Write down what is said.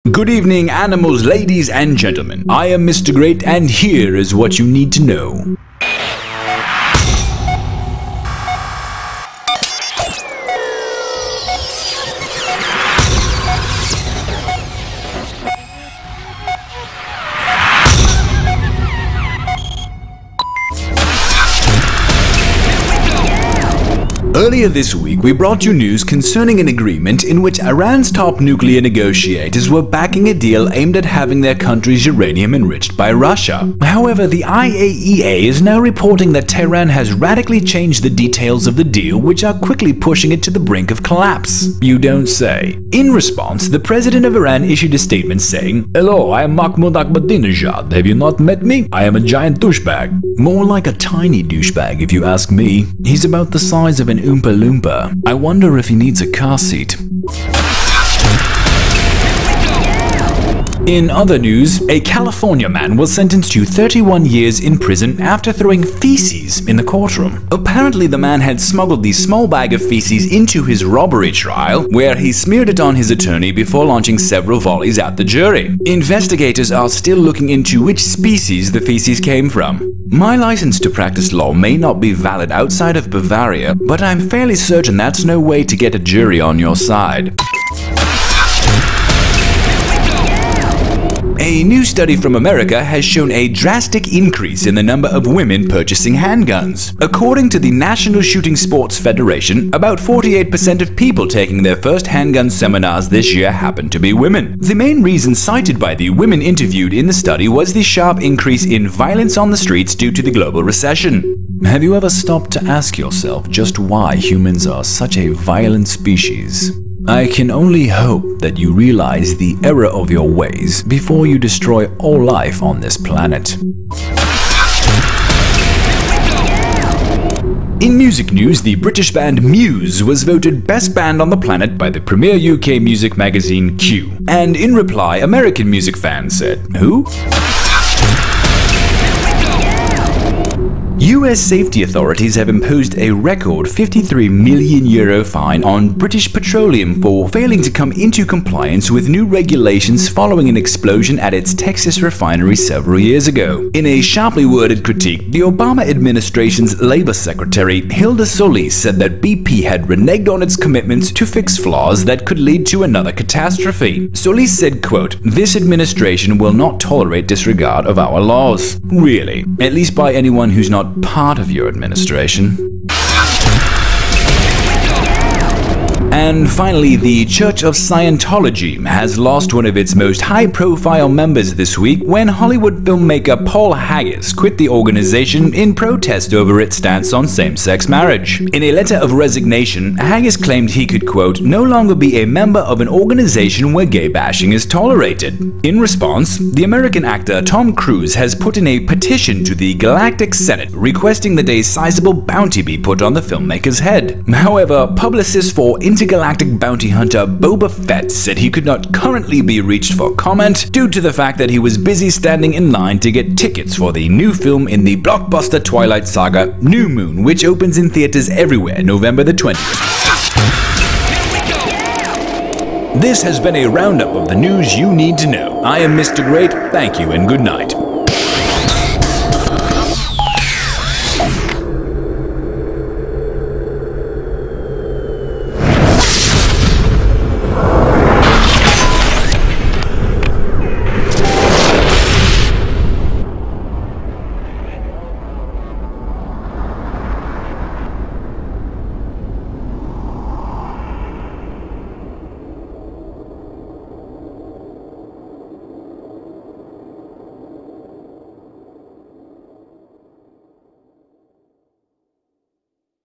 Good evening, animals, ladies and gentlemen. I am Mr. Great, and here is what you need to know. Earlier this week, we brought you news concerning an agreement in which Iran's top nuclear negotiators were backing a deal aimed at having their country's uranium enriched by Russia. However, the IAEA is now reporting that Tehran has radically changed the details of the deal, which are quickly pushing it to the brink of collapse. You don't say. In response, the president of Iran issued a statement saying, "Hello, I am Mahmoud Ahmadinejad. Have you not met me? I am a giant douchebag." More like a tiny douchebag, if you ask me. He's about the size of an Oompa Loompa. I wonder if he needs a car seat. In other news, a California man was sentenced to 31 years in prison after throwing feces in the courtroom. Apparently, the man had smuggled the small bag of feces into his robbery trial, where he smeared it on his attorney before launching several volleys at the jury. Investigators are still looking into which species the feces came from. My license to practice law may not be valid outside of Bavaria, but I'm fairly certain that's no way to get a jury on your side. A new study from America has shown a drastic increase in the number of women purchasing handguns. According to the National Shooting Sports Federation, about 48% of people taking their first handgun seminars this year happen to be women. The main reason cited by the women interviewed in the study was the sharp increase in violence on the streets due to the global recession. Have you ever stopped to ask yourself just why humans are such a violent species? I can only hope that you realize the error of your ways before you destroy all life on this planet. In music news, the British band Muse was voted Best Band on the Planet by the premier UK music magazine Q. And in reply, American music fans said, "Who?" US safety authorities have imposed a record €53 million fine on British Petroleum for failing to come into compliance with new regulations following an explosion at its Texas refinery several years ago. In a sharply worded critique, the Obama administration's Labor Secretary Hilda Solis said that BP had reneged on its commitments to fix flaws that could lead to another catastrophe. Solis said, quote, "This administration will not tolerate disregard of our laws." Really? At least by anyone who's not part of your administration. And finally, the Church of Scientology has lost one of its most high-profile members this week when Hollywood filmmaker Paul Haggis quit the organization in protest over its stance on same-sex marriage. In a letter of resignation, Haggis claimed he could, quote, "no longer be a member of an organization where gay bashing is tolerated." In response, the American actor Tom Cruise has put in a petition to the Galactic Senate requesting that a sizable bounty be put on the filmmaker's head. However, publicists for intergalactic bounty hunter Boba Fett said he could not currently be reached for comment due to the fact that he was busy standing in line to get tickets for the new film in the blockbuster Twilight Saga, New Moon, which opens in theaters everywhere November the 20th. This has been a roundup of the news you need to know. I am Mr. Great, thank you and good night.